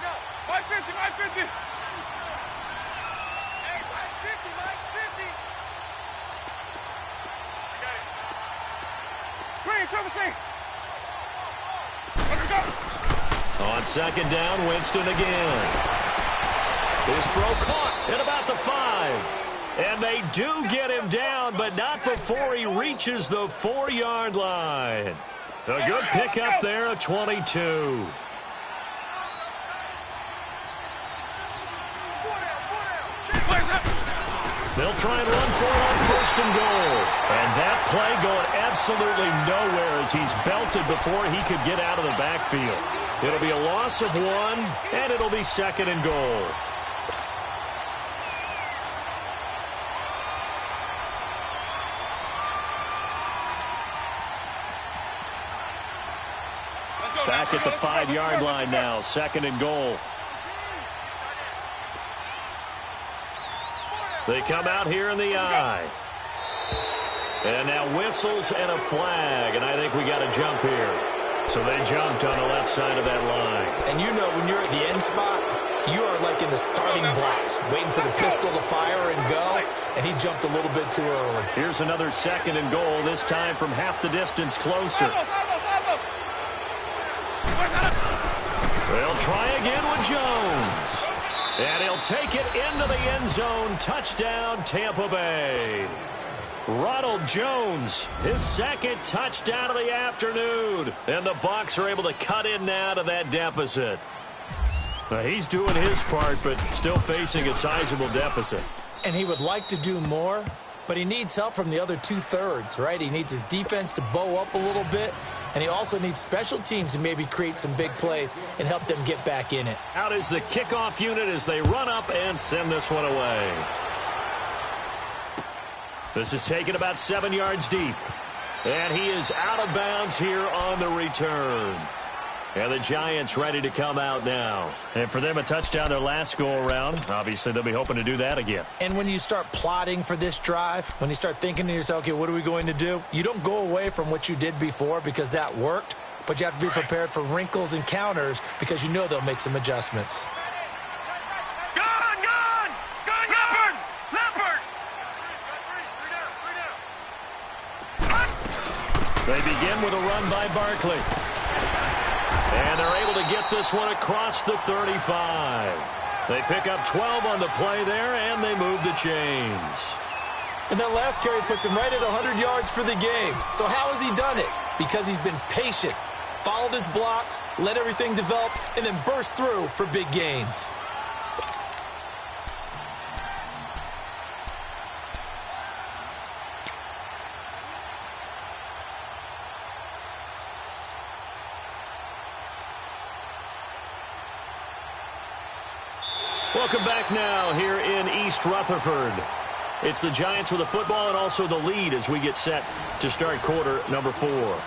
550. Green, Trevor C. Let's go. On 2nd down, Winston again. His throw caught at about the 5. And they do get him down, but not before he reaches the 4-yard line. A good pickup there, a 22. They'll try and run for it on 1st and goal. And that play going absolutely nowhere as he's belted before he could get out of the backfield. It'll be a loss of 1, and it'll be 2nd and goal. Back at the 5-yard line now, 2nd and goal. They come out here in the eye. And now whistles and a flag, and I think we got a jump here. So they jumped on the left side of that line. And you know when you're at the end spot, you are like in the starting blocks, waiting for the pistol to fire and go, and he jumped a little bit too early. Here's another 2nd and goal, this time from half the distance closer. They'll try again with Jones. And he'll take it into the end zone. Touchdown, Tampa Bay. Ronald Jones, his second touchdown of the afternoon. And the Bucs are able to cut in now to that deficit. Now, he's doing his part, but still facing a sizable deficit. And he would like to do more, but he needs help from the other two-thirds, right? He needs his defense to bow up a little bit, and he also needs special teams to maybe create some big plays and help them get back in it. Out is the kickoff unit as they run up and send this one away. This is taken about 7 yards deep. And he is out of bounds here on the return. And the Giants ready to come out now. And for them, a touchdown their last go-around. Obviously, they'll be hoping to do that again. And when you start plotting for this drive, when you start thinking to yourself, okay, what are we going to do? You don't go away from what you did before because that worked, but you have to be prepared for wrinkles and counters because you know they'll make some adjustments. They begin with a run by Barkley. And they're able to get this one across the 35. They pick up 12 on the play there, and they move the chains. And that last carry puts him right at 100 yards for the game. So how has he done it? Because he's been patient, followed his blocks, let everything develop, and then burst through for big gains. Welcome back now here in East Rutherford. It's the Giants with the football and also the lead as we get set to start quarter number 4.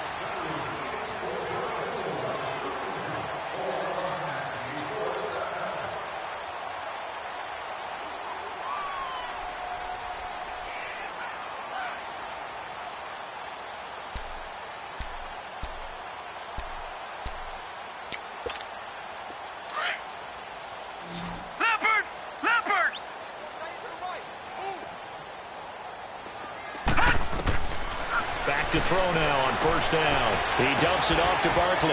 Back to throw now on first down. He dumps it off to Barkley.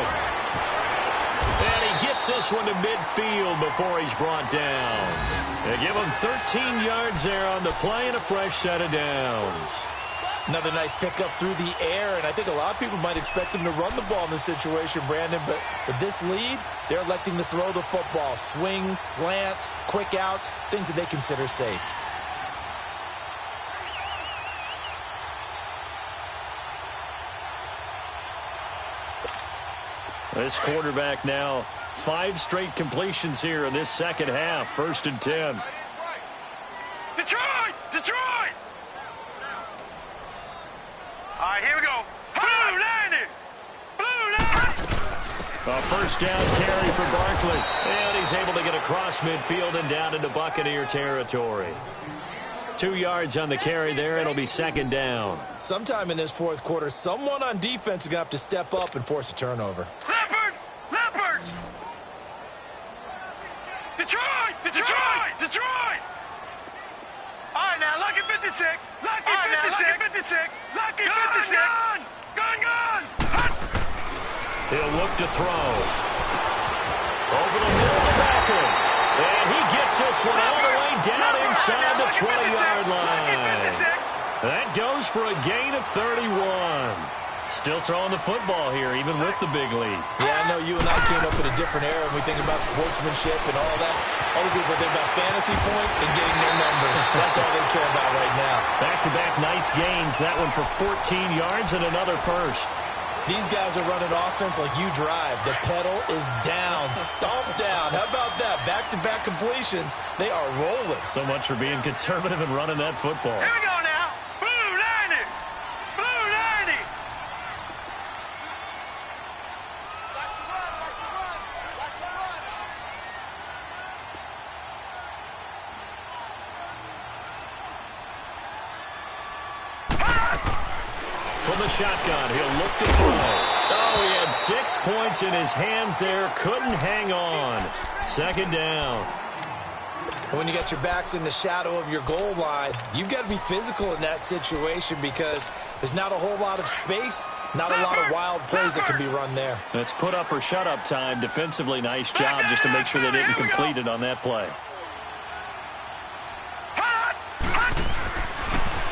And he gets this one to midfield before he's brought down. They give him 13 yards there on the play and a fresh set of downs. Another nice pickup through the air, and I think a lot of people might expect him to run the ball in this situation, Brandon, but with this lead, they're electing to throw the football. Swings, slants, quick outs, things that they consider safe. This quarterback now, 5 straight completions here in this second half. 1st and 10. Detroit! Detroit! All right, here we go. Blue line! Blue line! A first down carry for Barkley. And he's able to get across midfield and down into Buccaneer territory. 2 yards on the carry there. It'll be 2nd down. Sometime in this fourth quarter, someone on defense is going to have to step up and force a turnover. Leopard! Leopard! Detroit! Detroit! Detroit! All right, now, Lucky 56. Lucky 56. Lucky 56. Gun! He'll look to throw. Over the middle of Barkley. And he gets this one all the way down inside the 20-yard line. That goes for a gain of 31. Still throwing the football here, even with the big lead. Yeah, I know you and I came up in a different era when we think about sportsmanship and all that. Other people think about fantasy points and getting their numbers. That's all they care about right now. Back-to-back nice gains. That one for 14 yards and another first. These guys are running offense like you drive. The pedal is down, stomped down. How about that? Back-to-back completions. They are rolling. So much for being conservative and running that football. Here we go now. Blue line! Blue line! From the shotgun, he'll look to throw. Oh, he had 6 points in his hands there. Couldn't hang on. 2nd down. When you got your backs in the shadow of your goal line, you've got to be physical in that situation because there's not a whole lot of space, not a lot of wild plays that can be run there. It's put up or shut up time. Defensively, nice job just to make sure they didn't complete it on that play.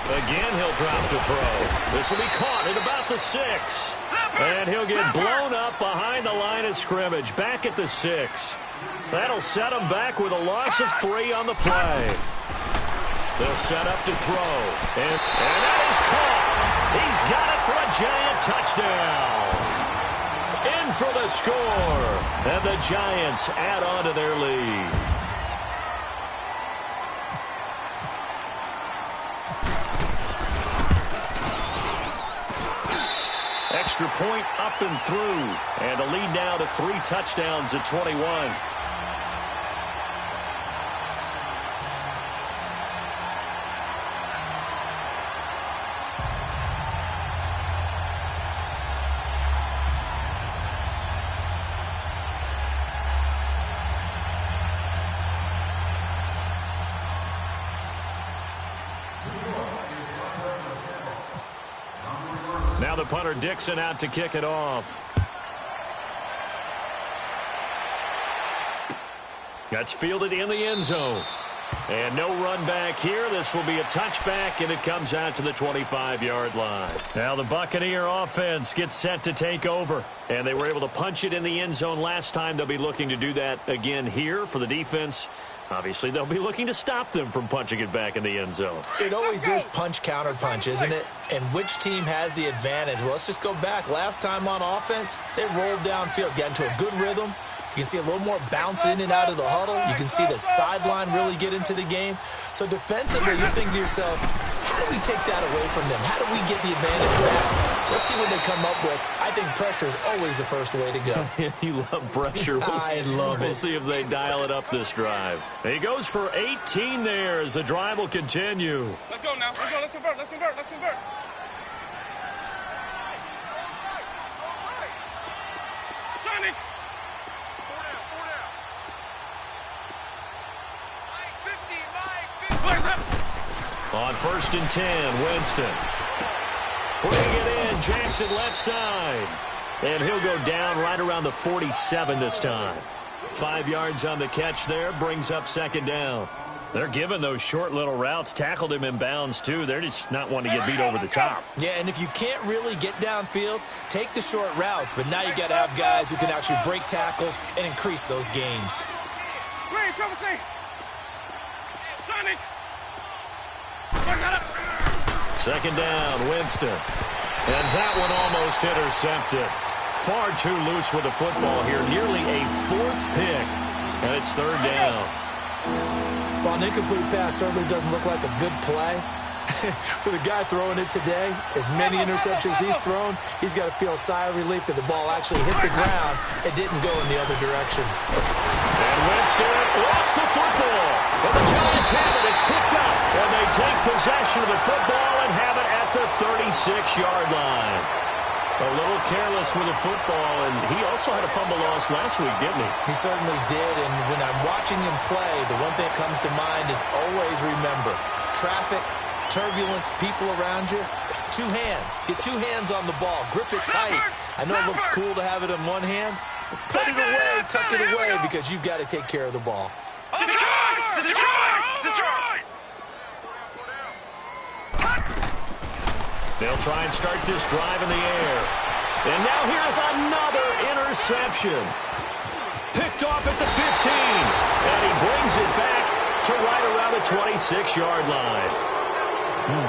Again, he'll drop to throw. This will be caught at about the 6. And he'll get blown up behind the line of scrimmage, back at the 6. That'll set him back with a loss of 3 on the play. They'll set up to throw. And that is caught. He's got it for a Giant touchdown. In for the score. And the Giants add on to their lead. Extra point up and through. And a lead now to 3 touchdowns at 21. Now the punter Dixon out to kick it off. That's fielded in the end zone. And no run back here. This will be a touchback, and it comes out to the 25-yard line. Now the Buccaneer offense gets set to take over. And they were able to punch it in the end zone last time. They'll be looking to do that again here for the defense. Obviously, they'll be looking to stop them from punching it back in the end zone. It always is punch-counter-punch, isn't it? And which team has the advantage? Well, let's just go back. Last time on offense, they rolled downfield, got into a good rhythm. You can see a little more bounce in and out of the huddle. You can see the sideline really get into the game. So defensively, you're thinking to yourself, how do we take that away from them? How do we get the advantage back? Let's see what they come up with. I think pressure is always the first way to go. You love pressure. I love it. We'll see if they dial it up this drive. He goes for 18 there as the drive will continue. Let's go now. Let's go. Let's convert. Let's convert. Let's convert. Sonic. On 1st and 10, Winston. Putting it in, Jackson left side. And he'll go down right around the 47 this time. 5 yards on the catch there, brings up 2nd down. They're giving those short little routes, tackled him in bounds too. They're just not wanting to get beat over the top. Yeah, and if you can't really get downfield, take the short routes. But now you got to have guys who can actually break tackles and increase those gains. Green, cover C. Sonic. 2nd down, Winston. And that one almost intercepted. Far too loose with the football here. Nearly a 4th pick. And it's 3rd down. Well, an incomplete pass certainly doesn't look like a good play. For the guy throwing it today, as many interceptions he's thrown, he's got to feel a sigh of relief that the ball actually hit the ground and didn't go in the other direction. And Winston lost the football. But the Giants have it. It's picked up. And they take possession of the football and have it at the 36-yard line. A little careless with the football, and he also had a fumble loss last week, didn't he? He certainly did, and when I'm watching him play, the one thing that comes to mind is always remember, traffic, turbulence, people around you, 2 hands. Get 2 hands on the ball. Grip it tight. I know it looks cool to have it in one hand, but put it away, tuck it away, because you've got to take care of the ball. Detroit! Detroit! Detroit! They'll try and start this drive in the air. And now here's another interception. Picked off at the 15. And he brings it back to right around the 26-yard line.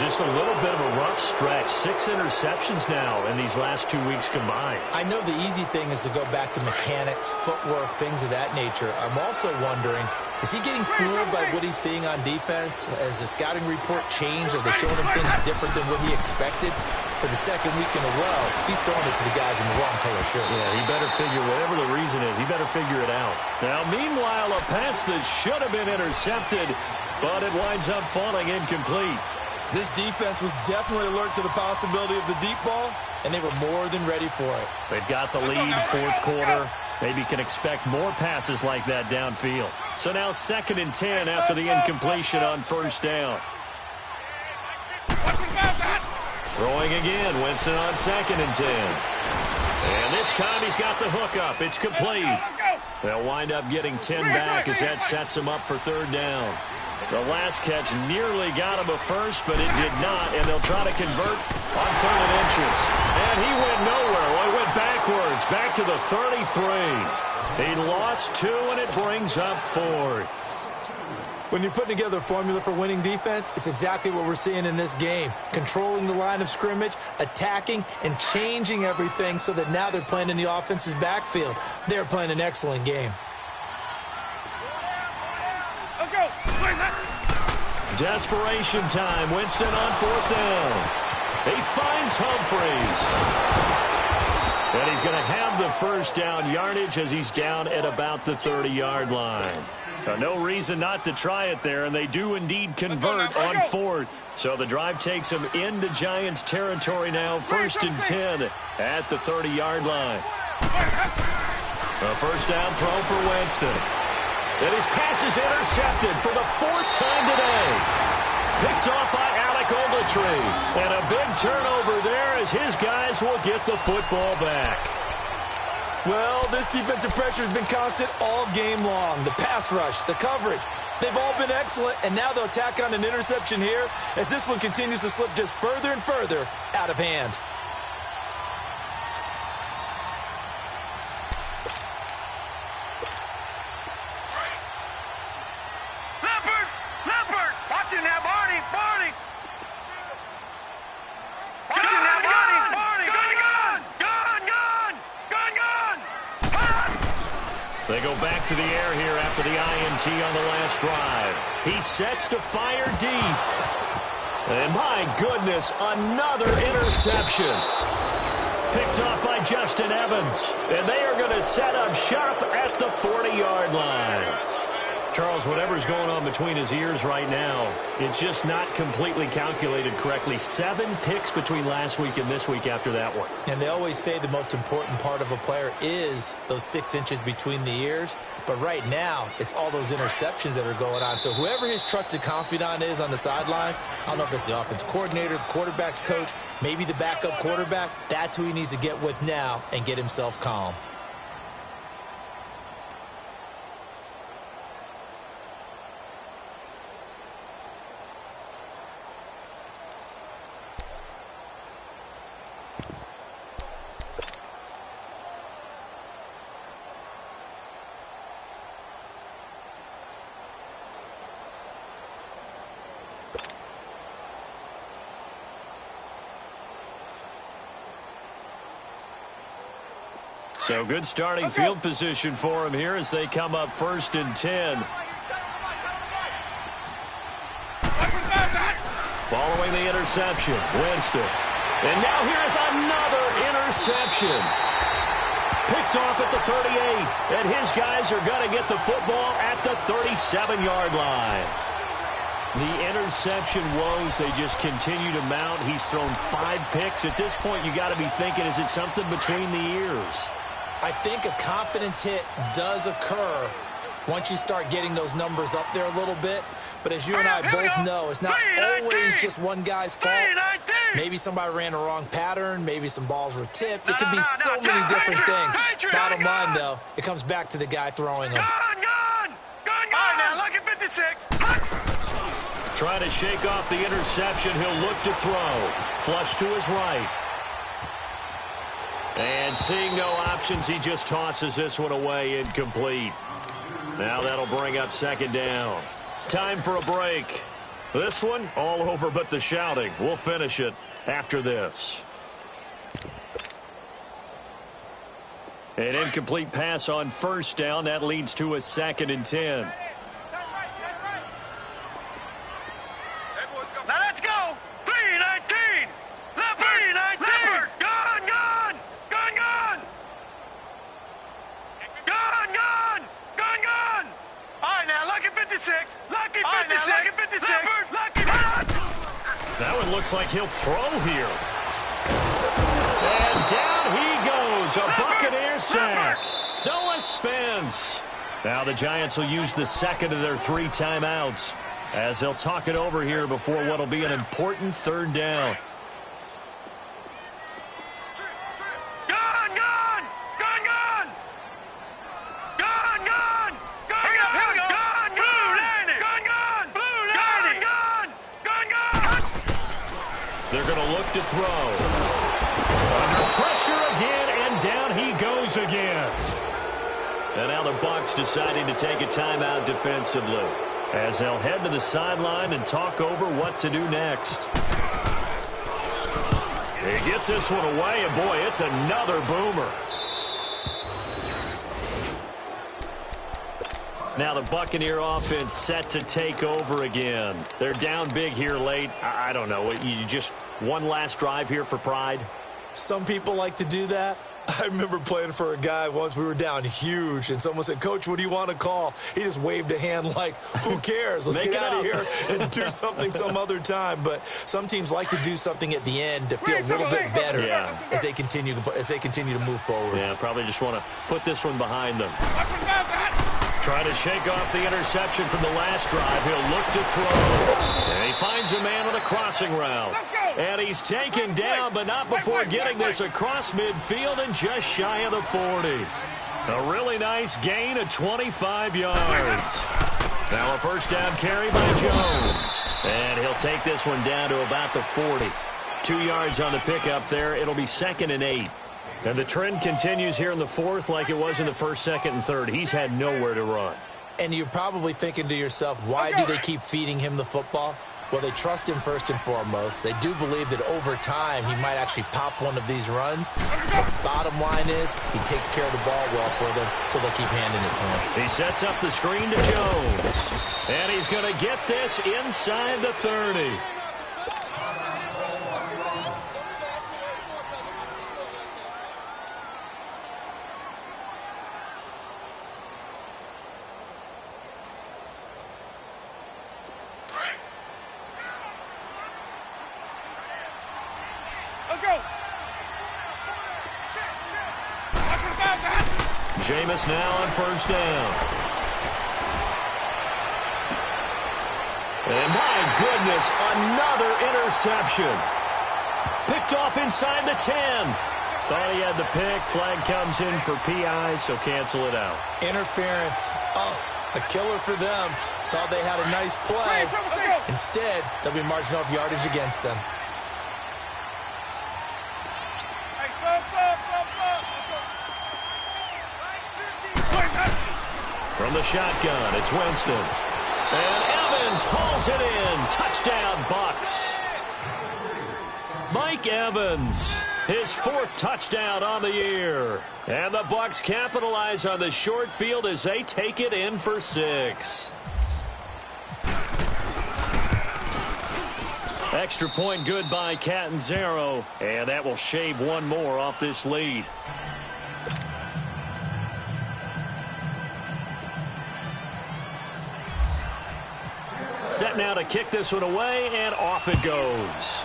Just a little bit of a rough stretch. 6 interceptions now in these last 2 weeks combined. I know the easy thing is to go back to mechanics, footwork, things of that nature. I'm also wondering, is he getting fooled by what he's seeing on defense? Has the scouting report changed? Are they showing him things different than what he expected? For the 2nd week in a row, he's throwing it to the guys in the wrong color shirts. Yeah, he better figure, whatever the reason is, he better figure it out. Now, meanwhile, a pass that should have been intercepted, but it winds up falling incomplete. This defense was definitely alert to the possibility of the deep ball, and they were more than ready for it. They've got the lead, 4th quarter. Maybe can expect more passes like that downfield. So now 2nd and 10 after the incompletion on 1st down. Throwing again, Winston on 2nd and 10. And this time he's got the hook up. It's complete. They'll wind up getting 10 back as that sets them up for third down. The last catch nearly got him a first, but it did not, and they'll try to convert on 3rd and inches. And he went nowhere. Well, he went backwards, back to the 33. He lost 2, and it brings up 4th. When you're putting together a formula for winning defense, it's exactly what we're seeing in this game. Controlling the line of scrimmage, attacking, and changing everything so that now they're playing in the offense's backfield. They're playing an excellent game. Let's go. Desperation time. Winston on 4th down. He finds Humphreys. And he's going to have the first down yardage as he's down at about the 30-yard line. No reason not to try it there, and they do indeed convert on 4th. So the drive takes them into Giants territory now, 1st and 10 at the 30-yard line. A first down throw for Winston. And his pass is intercepted for the 4th time today. Picked off by Alec Ogletree. And a big turnover there as his guys will get the football back. Well, this defensive pressure has been constant all game long. The pass rush, the coverage, they've all been excellent, and now they'll tack on an interception here as this one continues to slip just further and further out of hand. Leopard! Watching that, Barney! Watching that, Barney! Gun! They go back to the air here after the INT on the last drive. He sets to fire deep. And my goodness, another interception. Picked off by Justin Evans. And they are going to set up shop at the 40-yard line. Charles, whatever's going on between his ears right now, it's just not completely calculated correctly. 7 picks between last week and this week after that one. And they always say the most important part of a player is those 6 inches between the ears. But right now, it's all those interceptions that are going on. So whoever his trusted confidant is on the sidelines, I don't know if it's the offense coordinator, the quarterback's coach, maybe the backup quarterback, that's who he needs to get with now and get himself calm. So good starting field position for him here as they come up 1st and 10. Following the interception, Winston. And now here's another interception. Picked off at the 38. And his guys are going to get the football at the 37-yard line. The interception woes, they just continue to mount. He's thrown 5 picks. At this point, you got to be thinking, is it something between the ears? I think a confidence hit does occur once you start getting those numbers up there a little bit. But as you and I both know, it's not always just one guy's fault. Maybe somebody ran a wrong pattern. Maybe some balls were tipped. It could be so many different things. Bottom line, though, it comes back to the guy throwing them. Gun! All right, now, lucky 56. Trying to shake off the interception. He'll look to throw. Flush to his right. And seeing no options, he just tosses this one away, incomplete. Now that'll bring up 2nd down. Time for a break. This one, all over but the shouting. We'll finish it after this. An incomplete pass on 1st down. That leads to a 2nd and 10. Now let's go. 3-19. Leopard. 3-19. Gun. All right, now, lucky 56. Lucky 56. Lucky 56. That one looks like he'll throw here. And down he goes. A Buccaneer sack. Noah Spence. Now the Giants will use the 2nd of their 3 timeouts as they'll talk it over here before what will be an important 3rd down. Gun. going to look to throw. Under pressure again, and down he goes again. And now the Bucs deciding to take a timeout defensively, as they'll head to the sideline and talk over what to do next. He gets this one away, and boy, it's another boomer. Now the Buccaneer offense set to take over again. They're down big here late. I don't know. You just one last drive here for pride? Some people like to do that. I remember playing for a guy once. We were down huge, and someone said, "Coach, what do you want to call?" He just waved a hand like, who cares? Let's get out of here and do something some other time. But some teams like to do something at the end to feel a little bit better as they continue to move forward. Yeah, probably just want to put this one behind them. Trying to shake off the interception from the last drive. He'll look to throw. And he finds a man on a crossing route. And he's taken down, but not before getting this across midfield and just shy of the 40. A really nice gain of 25 yards. Now a first down carry by Jones. And he'll take this one down to about the 40. 2 yards on the pickup there. It'll be 2nd and 8. And the trend continues here in the fourth like it was in the first, second, and third. He's had nowhere to run. And you're probably thinking to yourself, why do they keep feeding him the football? Well, they trust him first and foremost. They do believe that over time he might actually pop one of these runs. Bottom line is he takes care of the ball well for them, so they'll keep handing it to him. He sets up the screen to Jones. And he's going to get this inside the 30. Jameis now on first down. And my goodness, another interception. Picked off inside the 10. Thought he had the pick. Flag comes in for PI, so cancel it out. Interference. Oh, a killer for them. Thought they had a nice play. Instead, they'll be marching off yardage against them. From the shotgun, it's Winston. And Evans hauls it in. Touchdown, Bucs. Mike Evans, his 4th touchdown on the year. And the Bucs capitalize on the short field as they take it in for 6. Extra point good by JARNTZJR. And that will shave one more off this lead. Set now to kick this one away, and off it goes.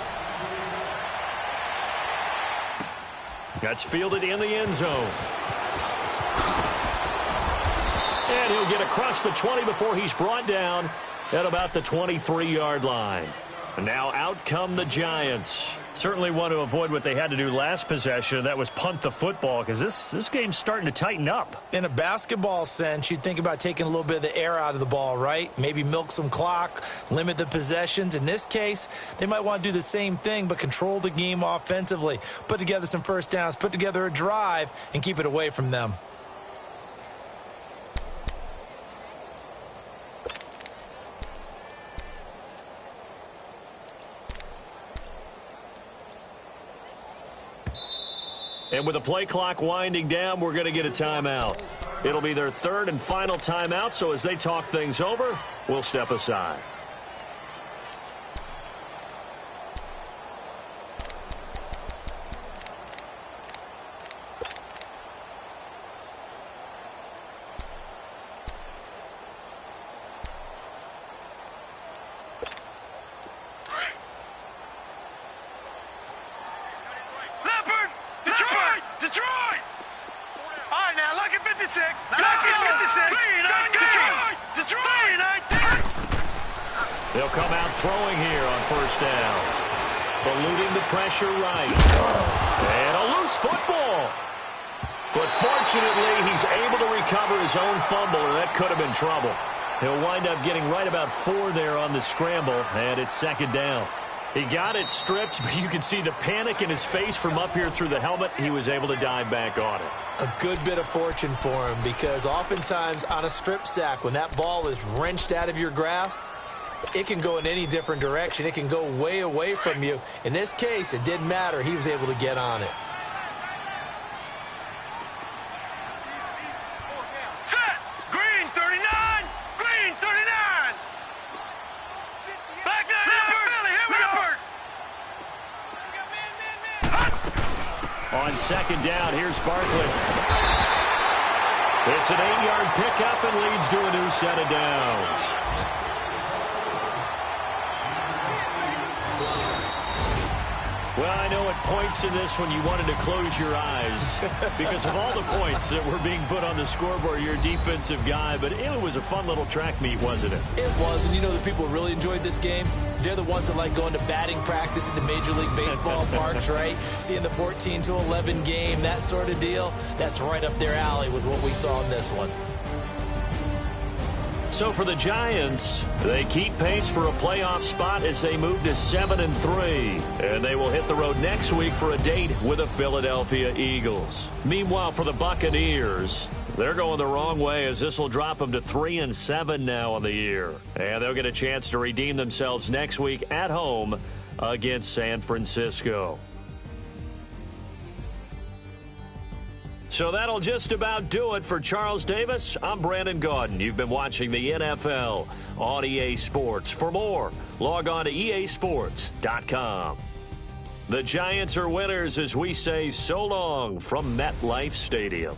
That's fielded in the end zone. And he'll get across the 20 before he's brought down at about the 23-yard line. And now out come the Giants. Certainly want to avoid what they had to do last possession. That was punt the football, because this game's starting to tighten up. In a basketball sense, you think about taking a little bit of the air out of the ball, right? Maybe milk some clock, limit the possessions. In this case, they might want to do the same thing, but control the game offensively. Put together some first downs, put together a drive, and keep it away from them. And with the play clock winding down, we're going to get a timeout. It'll be their 3rd and final timeout, so as they talk things over, we'll step aside. They'll come out throwing here on first down. Eluding the pressure right. And a loose football. But fortunately, he's able to recover his own fumble, and that could have been trouble. He'll wind up getting right about 4 there on the scramble, and it's 2nd down. He got it stripped, but you can see the panic in his face from up here through the helmet. He was able to dive back on it. A good bit of fortune for him, because oftentimes on a strip sack, when that ball is wrenched out of your grasp, it can go in any different direction. It can go way away from you. In this case, it didn't matter. He was able to get on it. Set! Green 39! Green 39! Back down here, Philly! Here we go! On second down, here's Barkley. It's an 8-yard pickup and leads to a new set of downs. Well, I know at points in this one you wanted to close your eyes because of all the points that were being put on the scoreboard. You're a defensive guy, but it was a fun little track meet, wasn't it? It was, and you know the people who really enjoyed this game? They're the ones that like going to batting practice in the Major League Baseball parks, right? Seeing the 14-11 game, that sort of deal. That's right up their alley with what we saw in this one. So for the Giants, they keep pace for a playoff spot as they move to 7-3. And they will hit the road next week for a date with the Philadelphia Eagles. Meanwhile, for the Buccaneers, they're going the wrong way as this will drop them to 3-7 now on the year. And they'll get a chance to redeem themselves next week at home against San Francisco. So that'll just about do it for Charles Davis. I'm Brandon Gaudin. You've been watching the NFL on EA Sports. For more, log on to easports.com. The Giants are winners as we say so long from MetLife Stadium.